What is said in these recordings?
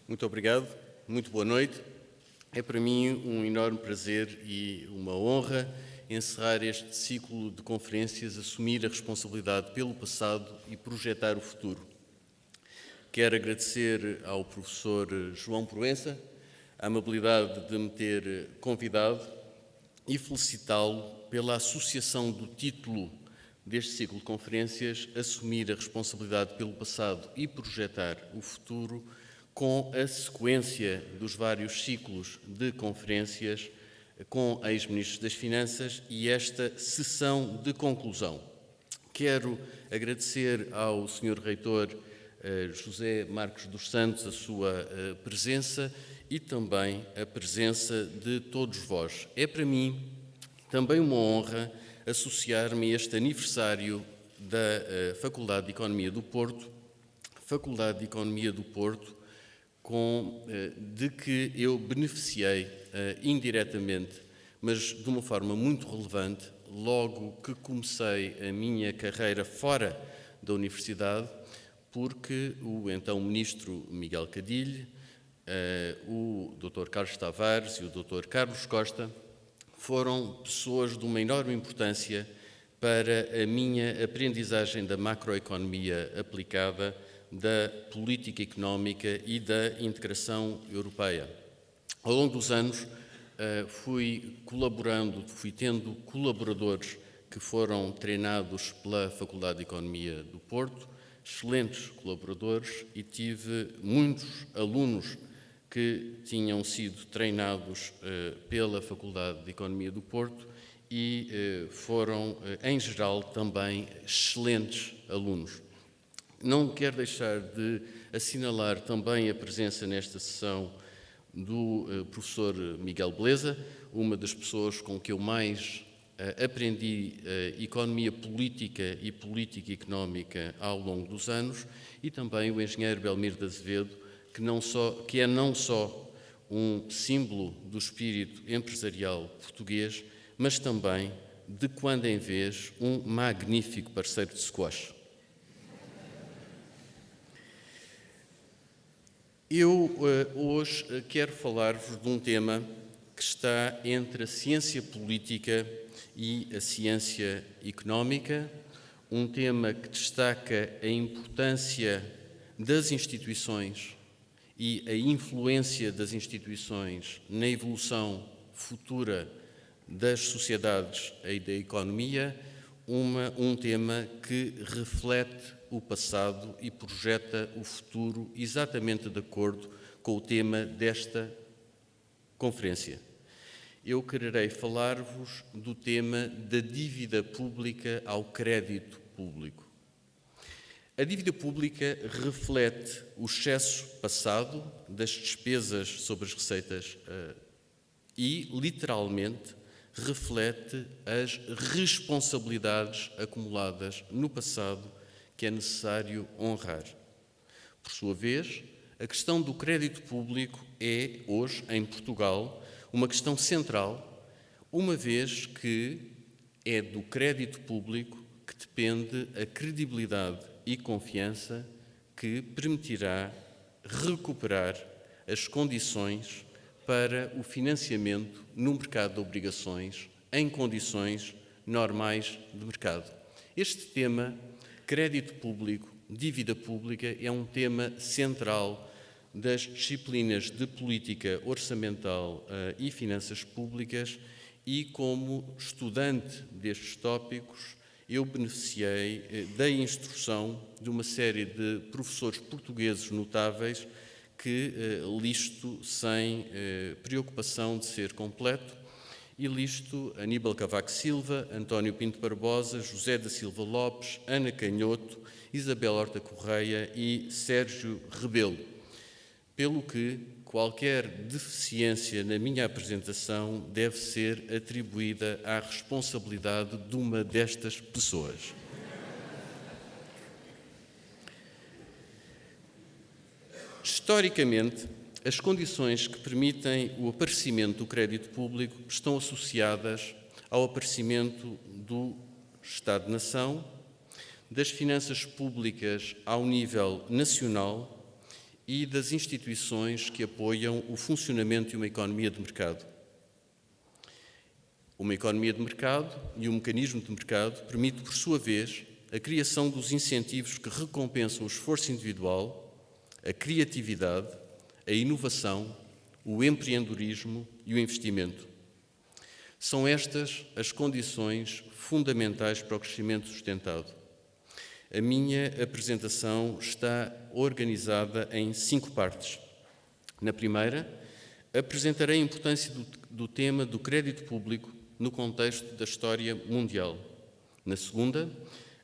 Muito obrigado, muito boa noite. É para mim um enorme prazer e uma honra encerrar este ciclo de conferências, assumir a responsabilidade pelo passado e projetar o futuro. Quero agradecer ao professor João Proença a amabilidade de me ter convidado e felicitá-lo pela associação do título deste ciclo de conferências, assumir a responsabilidade pelo passado e projetar o futuro, com a sequência dos vários ciclos de conferências com ex-ministros das Finanças e esta sessão de conclusão. Quero agradecer ao Sr. Reitor José Marcos dos Santos a sua presença e também a presença de todos vós. É para mim também uma honra associar-me a este aniversário da Faculdade de Economia do Porto, de que eu beneficiei indiretamente, mas de uma forma muito relevante, logo que comecei a minha carreira fora da universidade, porque o então ministro Miguel Cadilho, o Dr. Carlos Tavares e o Dr. Carlos Costa foram pessoas de uma enorme importância para a minha aprendizagem da macroeconomia aplicada, da política económica e da integração europeia. Ao longo dos anos fui tendo colaboradores que foram treinados pela Faculdade de Economia do Porto, excelentes colaboradores, e tive muitos alunos que tinham sido treinados pela Faculdade de Economia do Porto e foram, em geral, também excelentes alunos. Não quero deixar de assinalar também a presença nesta sessão do professor Miguel Beleza, uma das pessoas com que eu mais aprendi economia política e política económica ao longo dos anos, e também o engenheiro Belmiro de Azevedo, que é não só um símbolo do espírito empresarial português, mas também, de quando em vez, um magnífico parceiro de squash. Eu hoje quero falar-vos de um tema que está entre a ciência política e a ciência económica, um tema que destaca a importância das instituições e a influência das instituições na evolução futura das sociedades e da economia, um tema que reflete o passado e projeta o futuro exatamente de acordo com o tema desta conferência. Eu quererei falar-vos do tema da dívida pública ao crédito público. A dívida pública reflete o excesso passado das despesas sobre as receitas e, literalmente, reflete as responsabilidades acumuladas no passado que é necessário honrar. Por sua vez, a questão do crédito público é, hoje, em Portugal, uma questão central, uma vez que é do crédito público que depende a credibilidade e confiança que permitirá recuperar as condições para o financiamento no mercado de obrigações em condições normais de mercado. Este tema, crédito público, dívida pública, é um tema central das disciplinas de política orçamental e finanças públicas, e como estudante destes tópicos eu beneficiei da instrução de uma série de professores portugueses notáveis que listo sem preocupação de ser completo, e listo Aníbal Cavaco Silva, António Pinto Barbosa, José da Silva Lopes, Ana Canhoto, Isabel Horta Correia e Sérgio Rebelo, pelo que qualquer deficiência na minha apresentação deve ser atribuída à responsabilidade de uma destas pessoas. Historicamente, as condições que permitem o aparecimento do crédito público estão associadas ao aparecimento do Estado-nação, das finanças públicas ao nível nacional e das instituições que apoiam o funcionamento de uma economia de mercado. Uma economia de mercado e um mecanismo de mercado permite, por sua vez, a criação dos incentivos que recompensam o esforço individual, a criatividade, a inovação, o empreendedorismo e o investimento. São estas as condições fundamentais para o crescimento sustentado. A minha apresentação está organizada em 5 partes. Na primeira, apresentarei a importância do tema do crédito público no contexto da história mundial. Na segunda,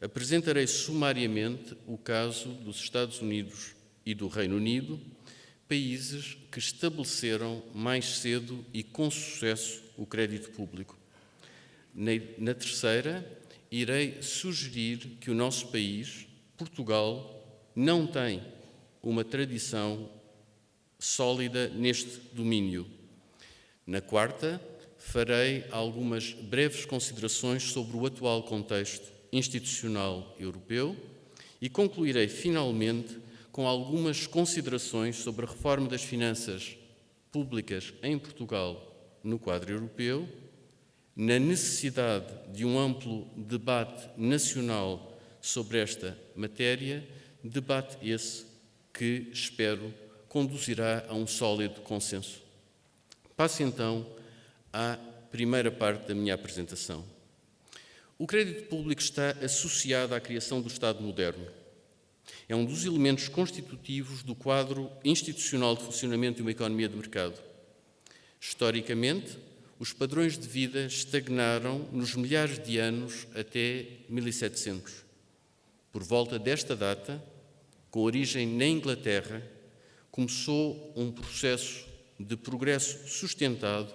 apresentarei sumariamente o caso dos Estados Unidos e do Reino Unido, países que estabeleceram mais cedo e com sucesso o crédito público. Na terceira, irei sugerir que o nosso país, Portugal, não tem uma tradição sólida neste domínio. Na quarta, farei algumas breves considerações sobre o atual contexto institucional europeu e concluirei finalmente com algumas considerações sobre a reforma das finanças públicas em Portugal no quadro europeu, na necessidade de um amplo debate nacional sobre esta matéria, debate esse que, espero, conduzirá a um sólido consenso. Passo então à primeira parte da minha apresentação. O crédito público está associado à criação do Estado moderno. É um dos elementos constitutivos do quadro institucional de funcionamento de uma economia de mercado. Historicamente, os padrões de vida estagnaram nos milhares de anos até 1700. Por volta desta data, com origem na Inglaterra, começou um processo de progresso sustentado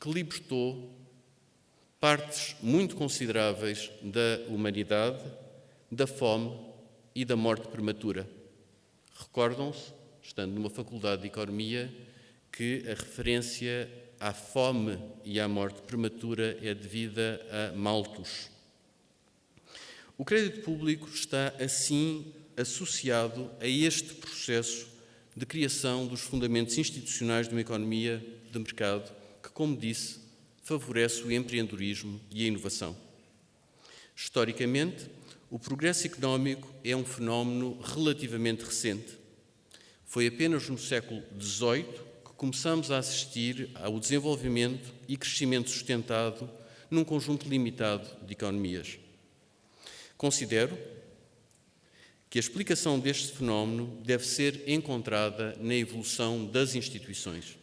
que libertou partes muito consideráveis da humanidade da fome e da morte prematura. Recordam-se, estando numa faculdade de Economia, que a referência à fome e à morte prematura é devida a Malthus. O crédito público está, assim, associado a este processo de criação dos fundamentos institucionais de uma economia de mercado que, como disse, favorece o empreendedorismo e a inovação. Historicamente, o progresso económico é um fenómeno relativamente recente. Foi apenas no século XVIII que começamos a assistir ao desenvolvimento e crescimento sustentado num conjunto limitado de economias. Considero que a explicação deste fenómeno deve ser encontrada na evolução das instituições.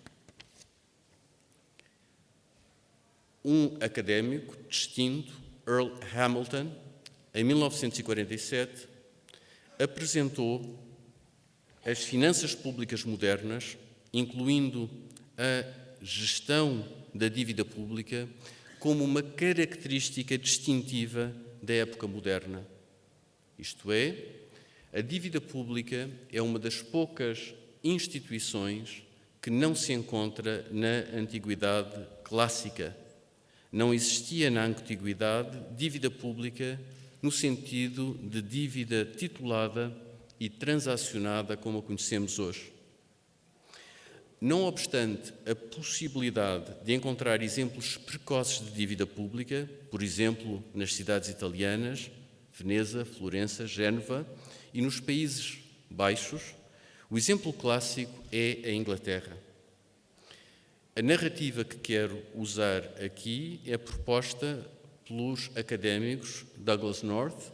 Um académico distinto, Earl Hamilton, em 1947, apresentou as finanças públicas modernas, incluindo a gestão da dívida pública, como uma característica distintiva da época moderna. Isto é, a dívida pública é uma das poucas instituições que não se encontra na antiguidade clássica. Não existia na antiguidade dívida pública no sentido de dívida titulada e transacionada como a conhecemos hoje. Não obstante a possibilidade de encontrar exemplos precoces de dívida pública, por exemplo, nas cidades italianas, Veneza, Florença, Génova e nos Países Baixos, o exemplo clássico é a Inglaterra. A narrativa que quero usar aqui é proposta pelos académicos Douglas North,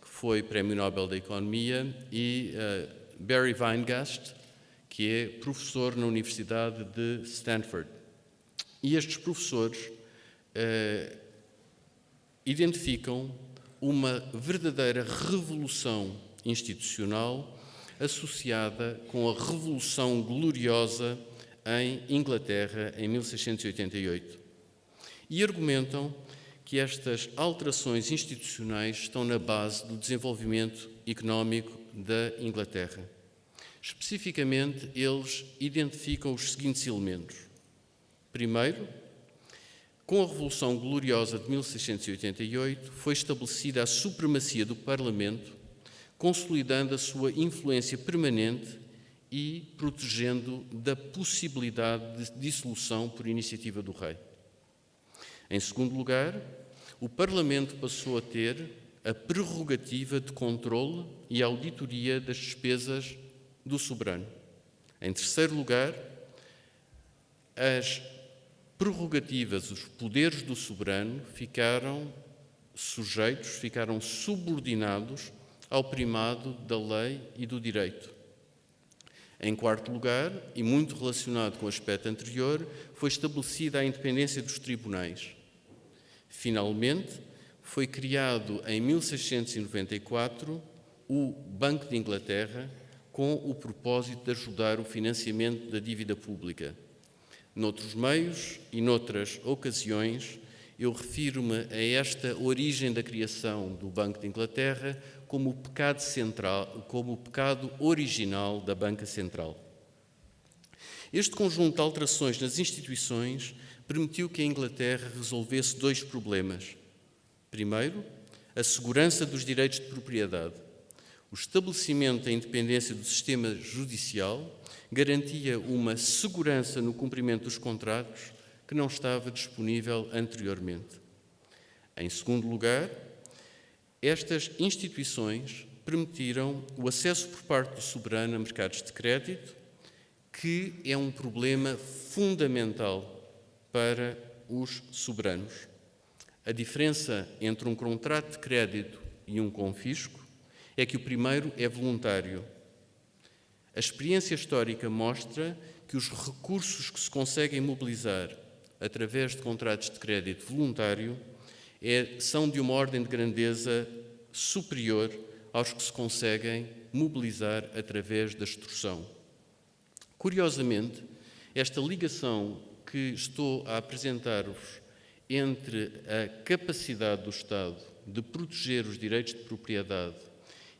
que foi Prémio Nobel da Economia, e Barry Weingast, que é professor na Universidade de Stanford. E estes professores identificam uma verdadeira revolução institucional associada com a Revolução Gloriosa em Inglaterra em 1688. E argumentam que estas alterações institucionais estão na base do desenvolvimento económico da Inglaterra. Especificamente, eles identificam os seguintes elementos. Primeiro, com a Revolução Gloriosa de 1688, foi estabelecida a supremacia do Parlamento, consolidando a sua influência permanente e protegendo da possibilidade de dissolução por iniciativa do rei. Em segundo lugar, o Parlamento passou a ter a prerrogativa de controle e auditoria das despesas do soberano. Em terceiro lugar, as prerrogativas, os poderes do soberano ficaram subordinados ao primado da lei e do direito. Em quarto lugar, e muito relacionado com o aspecto anterior, foi estabelecida a independência dos tribunais. Finalmente, foi criado em 1694 o Banco de Inglaterra com o propósito de ajudar o financiamento da dívida pública. Noutros meios e noutras ocasiões, eu refiro-me a esta origem da criação do Banco de Inglaterra como o pecado central, como o pecado original da Banca Central. Este conjunto de alterações nas instituições permitiu que a Inglaterra resolvesse dois problemas. Primeiro, a segurança dos direitos de propriedade. O estabelecimento da independência do sistema judicial garantia uma segurança no cumprimento dos contratos que não estava disponível anteriormente. Em segundo lugar, estas instituições permitiram o acesso por parte do soberano a mercados de crédito, que é um problema fundamental para os soberanos. A diferença entre um contrato de crédito e um confisco é que o primeiro é voluntário. A experiência histórica mostra que os recursos que se conseguem mobilizar através de contratos de crédito voluntário são de uma ordem de grandeza superior aos que se conseguem mobilizar através da extorsão. Curiosamente, esta ligação que estou a apresentar-vos entre a capacidade do Estado de proteger os direitos de propriedade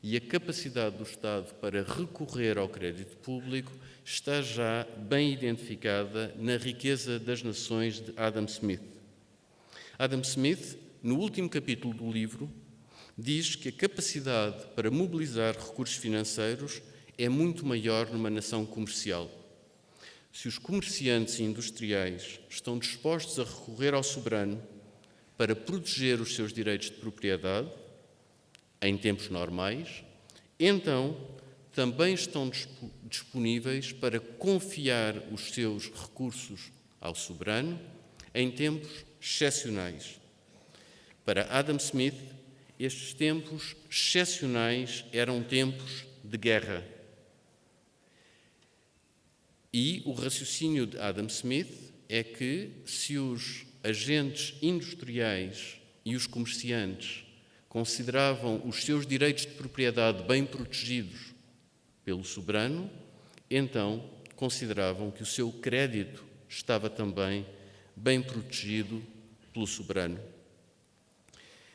e a capacidade do Estado para recorrer ao crédito público está já bem identificada na Riqueza das Nações de Adam Smith. Adam Smith, no último capítulo do livro, diz que a capacidade para mobilizar recursos financeiros é muito maior numa nação comercial. Se os comerciantes e industriais estão dispostos a recorrer ao soberano para proteger os seus direitos de propriedade, em tempos normais, então também estão disponíveis para confiar os seus recursos ao soberano em tempos excepcionais. Para Adam Smith, estes tempos excepcionais eram tempos de guerra. E o raciocínio de Adam Smith é que se os agentes industriais e os comerciantes consideravam os seus direitos de propriedade bem protegidos pelo soberano, então consideravam que o seu crédito estava também bem protegido pelo soberano.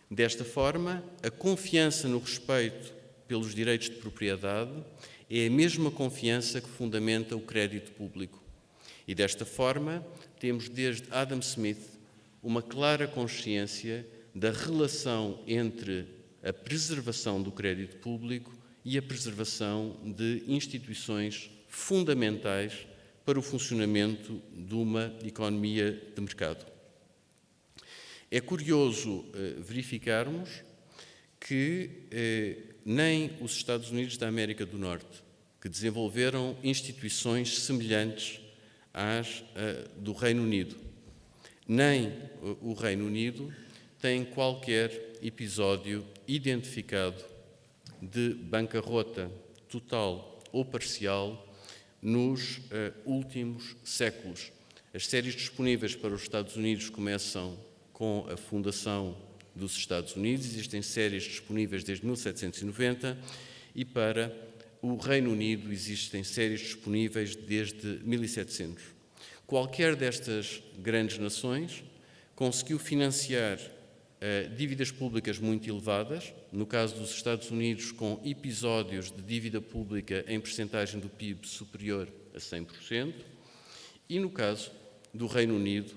Desta forma, a confiança no respeito pelos direitos de propriedade é a mesma confiança que fundamenta o crédito público. E desta forma, temos desde Adam Smith uma clara consciência da relação entre a preservação do crédito público e a preservação de instituições fundamentais para o funcionamento de uma economia de mercado. É curioso verificarmos que nem os Estados Unidos da América do Norte, que desenvolveram instituições semelhantes às do Reino Unido, nem o Reino Unido têm qualquer episódio identificado de bancarrota total ou parcial nos últimos séculos. As séries disponíveis para os Estados Unidos começam com a fundação dos Estados Unidos, existem séries disponíveis desde 1790 e para o Reino Unido existem séries disponíveis desde 1700. Qualquer destas grandes nações conseguiu financiar dívidas públicas muito elevadas, no caso dos Estados Unidos com episódios de dívida pública em percentagem do PIB superior a 100%, e no caso do Reino Unido,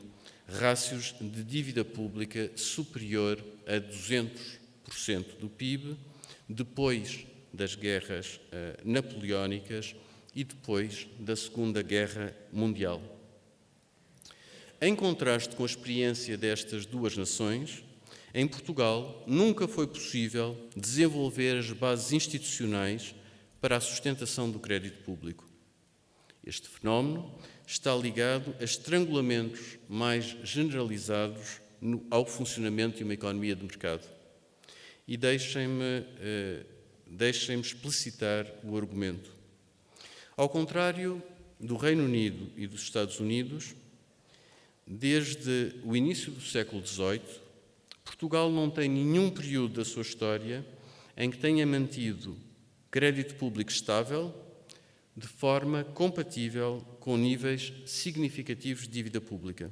rácios de dívida pública superior a 200% do PIB, depois das guerras napoleónicas e depois da Segunda Guerra Mundial. Em contraste com a experiência destas duas nações, em Portugal nunca foi possível desenvolver as bases institucionais para a sustentação do crédito público. Este fenómeno está ligado a estrangulamentos mais generalizados ao funcionamento de uma economia de mercado. E deixem-me explicitar o argumento. Ao contrário do Reino Unido e dos Estados Unidos, desde o início do século XVIII, Portugal não tem nenhum período da sua história em que tenha mantido crédito público estável de forma compatível com níveis significativos de dívida pública.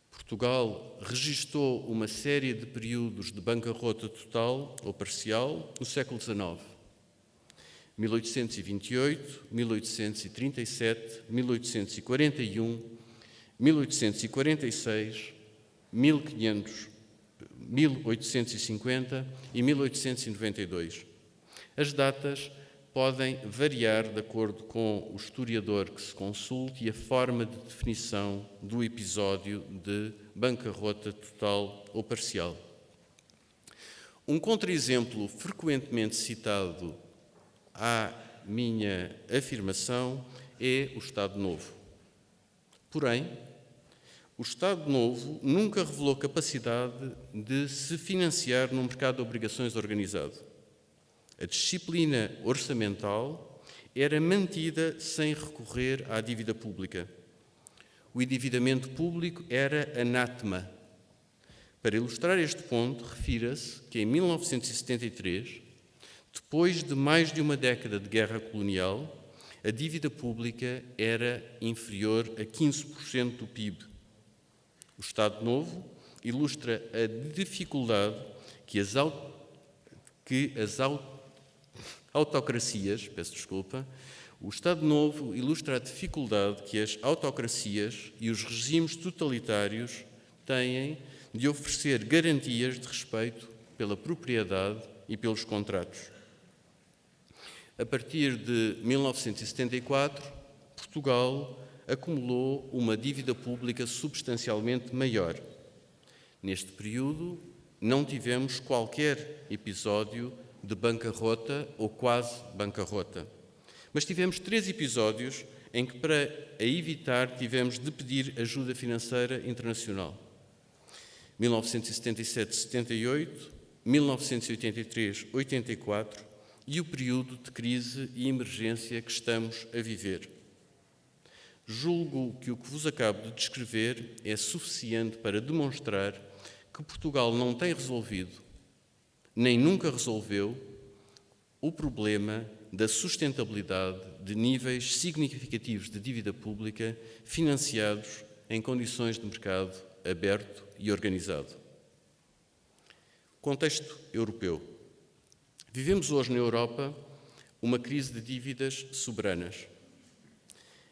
Portugal registou uma série de períodos de bancarrota total ou parcial no século XIX. 1828, 1837, 1841, 1846, 1850 e 1892. As datas podem variar de acordo com o historiador que se consulte e a forma de definição do episódio de bancarrota total ou parcial. Um contra-exemplo frequentemente citado à minha afirmação é o Estado Novo. Porém, o Estado Novo nunca revelou capacidade de se financiar num mercado de obrigações organizado. A disciplina orçamental era mantida sem recorrer à dívida pública. O endividamento público era anátema. Para ilustrar este ponto, refira-se que em 1973, depois de mais de uma década de guerra colonial, a dívida pública era inferior a 15% do PIB. O Estado Novo ilustra a dificuldade que as autocracias, o Estado Novo ilustra a dificuldade que as autocracias e os regimes totalitários têm de oferecer garantias de respeito pela propriedade e pelos contratos. A partir de 1974, Portugal acumulou uma dívida pública substancialmente maior. Neste período, não tivemos qualquer episódio de bancarrota ou quase bancarrota. Mas tivemos 3 episódios em que, para a evitar, tivemos de pedir ajuda financeira internacional. 1977-78, 1983-84 e o período de crise e emergência que estamos a viver. Julgo que o que vos acabo de descrever é suficiente para demonstrar que Portugal não tem resolvido, nem nunca resolveu, o problema da sustentabilidade de níveis significativos de dívida pública financiados em condições de mercado aberto e organizado. Contexto europeu. Vivemos hoje na Europa uma crise de dívidas soberanas.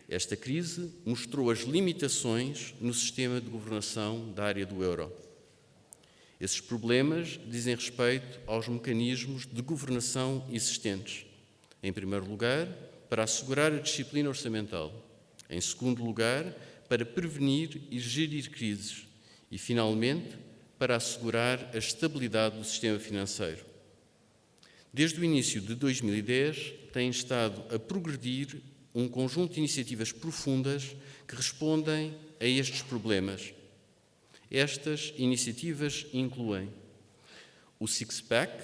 Esta crise mostrou as limitações no sistema de governação da área do euro. Esses problemas dizem respeito aos mecanismos de governação existentes. Em primeiro lugar, para assegurar a disciplina orçamental. Em segundo lugar, para prevenir e gerir crises. E, finalmente, para assegurar a estabilidade do sistema financeiro. Desde o início de 2010, tem estado a progredir um conjunto de iniciativas profundas que respondem a estes problemas. Estas iniciativas incluem o Six-Pack,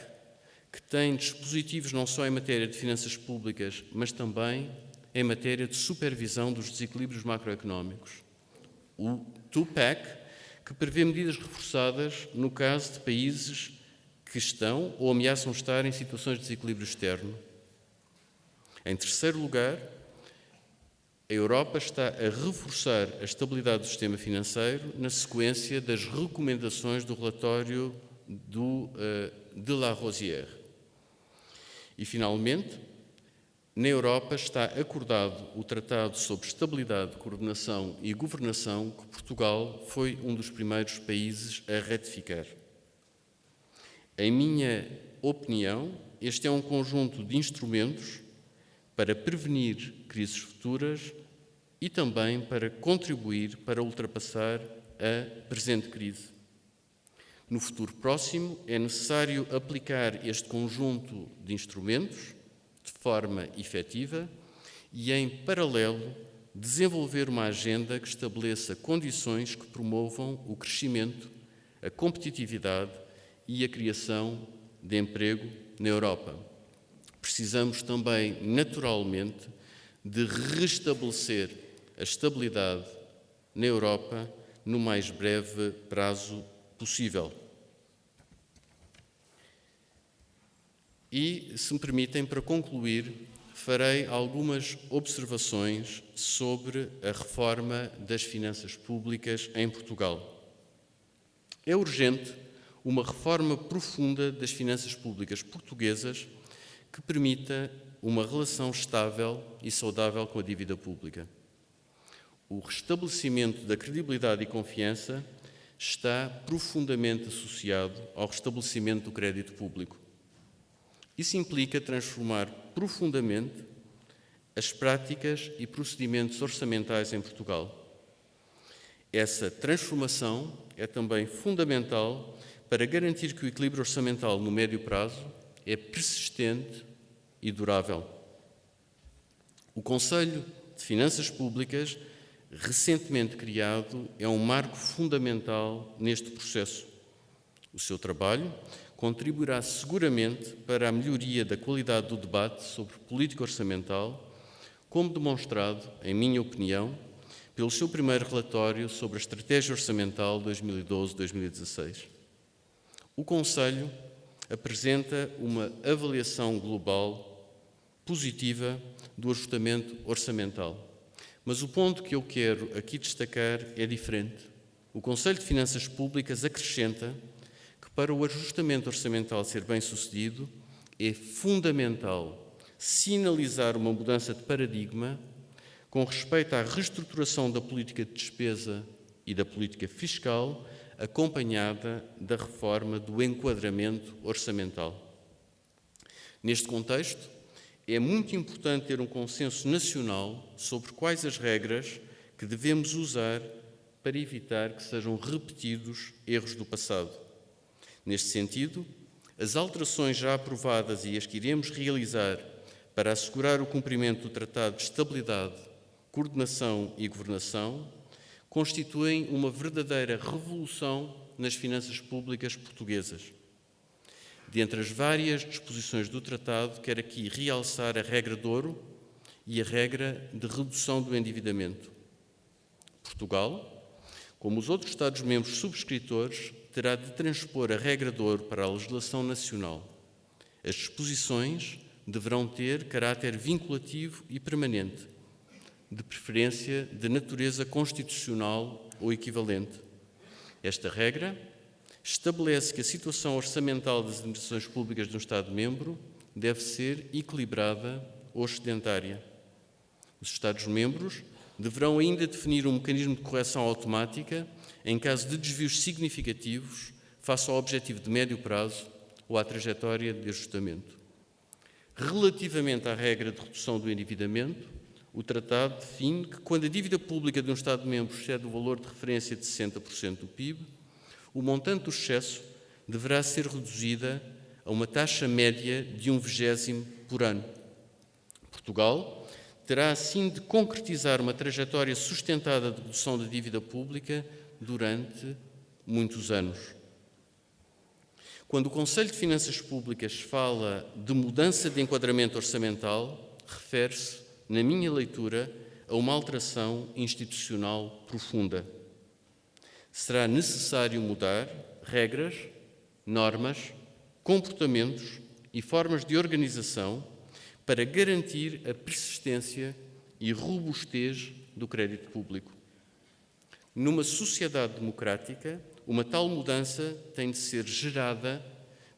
que tem dispositivos não só em matéria de finanças públicas, mas também em matéria de supervisão dos desequilíbrios macroeconómicos. O Two-Pack, que prevê medidas reforçadas no caso de países que estão ou ameaçam estar em situações de desequilíbrio externo. Em terceiro lugar, a Europa está a reforçar a estabilidade do sistema financeiro na sequência das recomendações do relatório de Larosière. E, finalmente, na Europa está acordado o Tratado sobre Estabilidade, Coordenação e Governação, que Portugal foi um dos primeiros países a ratificar. Em minha opinião, este é um conjunto de instrumentos para prevenir crises futuras e também para contribuir para ultrapassar a presente crise. No futuro próximo, é necessário aplicar este conjunto de instrumentos de forma efetiva e, em paralelo, desenvolver uma agenda que estabeleça condições que promovam o crescimento, a competitividade e a criação de emprego na Europa. Precisamos também, naturalmente, de restabelecer a estabilidade na Europa no mais breve prazo possível. E, se me permitem, para concluir, farei algumas observações sobre a reforma das finanças públicas em Portugal. É urgente uma reforma profunda das finanças públicas portuguesas que permita uma relação estável e saudável com a dívida pública. O restabelecimento da credibilidade e confiança está profundamente associado ao restabelecimento do crédito público. Isso implica transformar profundamente as práticas e procedimentos orçamentais em Portugal. Essa transformação é também fundamental para garantir que o equilíbrio orçamental no médio prazo é persistente e durável. O Conselho de Finanças Públicas, recentemente criado, é um marco fundamental neste processo. O seu trabalho contribuirá seguramente para a melhoria da qualidade do debate sobre política orçamental, como demonstrado, em minha opinião, pelo seu primeiro relatório sobre a Estratégia Orçamental 2012-2016. O Conselho apresenta uma avaliação global positiva do ajustamento orçamental. Mas o ponto que eu quero aqui destacar é diferente. O Conselho de Finanças Públicas acrescenta que, para o ajustamento orçamental ser bem-sucedido, é fundamental sinalizar uma mudança de paradigma com respeito à reestruturação da política de despesa e da política fiscal, acompanhada da reforma do enquadramento orçamental. Neste contexto, é muito importante ter um consenso nacional sobre quais as regras que devemos usar para evitar que sejam repetidos erros do passado. Neste sentido, as alterações já aprovadas e as que iremos realizar para assegurar o cumprimento do Tratado de Estabilidade, Coordenação e Governação constituem uma verdadeira revolução nas finanças públicas portuguesas. Dentre as várias disposições do Tratado, quero aqui realçar a regra de ouro e a regra de redução do endividamento. Portugal, como os outros Estados-membros subscritores, terá de transpor a regra de ouro para a legislação nacional. As disposições deverão ter caráter vinculativo e permanente, de preferência de natureza constitucional ou equivalente. Esta regra estabelece que a situação orçamental das administrações públicas de um Estado-membro deve ser equilibrada ou excedentária. Os Estados-membros deverão ainda definir um mecanismo de correção automática em caso de desvios significativos face ao objetivo de médio prazo ou à trajetória de ajustamento. Relativamente à regra de redução do endividamento, o Tratado define que, quando a dívida pública de um Estado-membro excede o valor de referência de 60% do PIB, o montante do excesso deverá ser reduzida a uma taxa média de 1/20 por ano. Portugal terá, assim, de concretizar uma trajetória sustentada de redução da dívida pública durante muitos anos. Quando o Conselho de Finanças Públicas fala de mudança de enquadramento orçamental, refere-se, na minha leitura, a uma alteração institucional profunda. Será necessário mudar regras, normas, comportamentos e formas de organização para garantir a persistência e robustez do crédito público. Numa sociedade democrática, uma tal mudança tem de ser gerada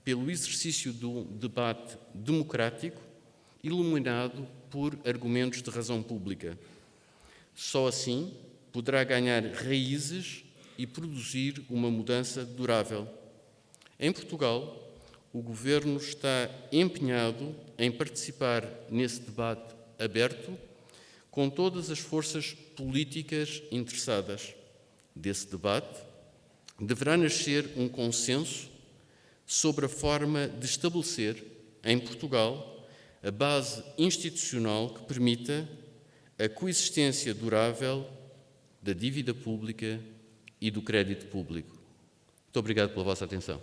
pelo exercício de um debate democrático iluminado por argumentos de razão pública. Só assim poderá ganhar raízes e produzir uma mudança durável. Em Portugal, o Governo está empenhado em participar nesse debate aberto com todas as forças políticas interessadas. Desse debate deverá nascer um consenso sobre a forma de estabelecer, em Portugal, a base institucional que permita a coexistência durável da dívida pública e do crédito público. Muito obrigado pela vossa atenção.